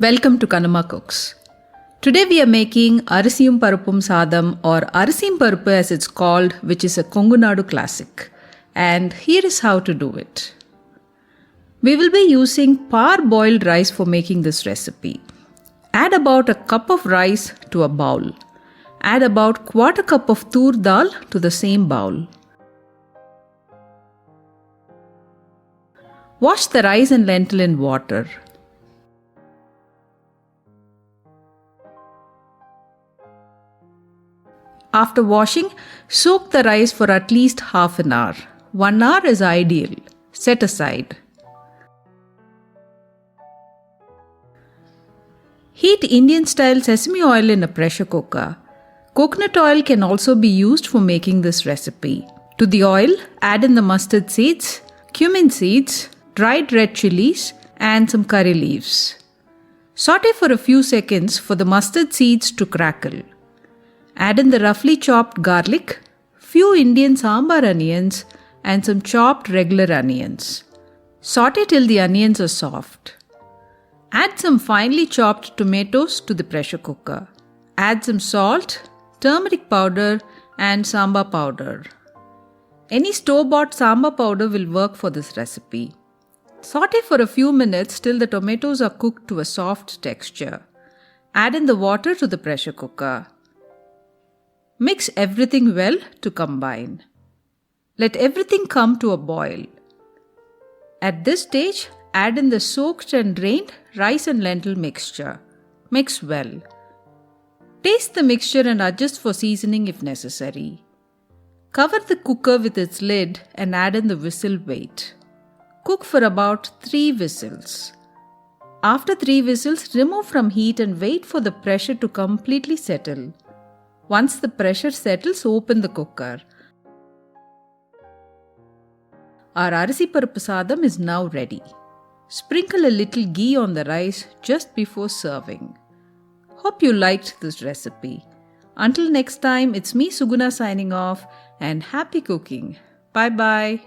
Welcome to Kanama Cooks. Today we are making Arisiyum Paruppum Sadam, or Arisiyum Paruppu as it's called, which is a Kongunadu classic. And here is how to do it. We will be using par-boiled rice for making this recipe. Add about a cup of rice to a bowl. Add about quarter cup of tur dal to the same bowl. Wash the rice and lentil in water. After washing, soak the rice for at least half an hour. 1 hour is ideal. Set aside. Heat Indian-style sesame oil in a pressure cooker. Coconut oil can also be used for making this recipe. To the oil, add in the mustard seeds, cumin seeds, dried red chilies, and some curry leaves. Saute for a few seconds for the mustard seeds to crackle. Add in the roughly chopped garlic, few Indian sambar onions, and some chopped regular onions. Saute till the onions are soft. Add some finely chopped tomatoes to the pressure cooker. Add some salt, turmeric powder, and sambar powder. Any store-bought sambar powder will work for this recipe. Saute for a few minutes till the tomatoes are cooked to a soft texture. Add in the water to the pressure cooker. Mix everything well to combine. Let everything come to a boil. At this stage, add in the soaked and drained rice and lentil mixture. Mix well. Taste the mixture and adjust for seasoning if necessary. Cover the cooker with its lid and add in the whistle weight. Cook for about 3 whistles. After 3 whistles, remove from heat and wait for the pressure to completely settle. Once the pressure settles, open the cooker. Our Arisi Paruppu Sadam is now ready. Sprinkle a little ghee on the rice just before serving. Hope you liked this recipe. Until next time, it's me Suguna signing off, and happy cooking. Bye bye.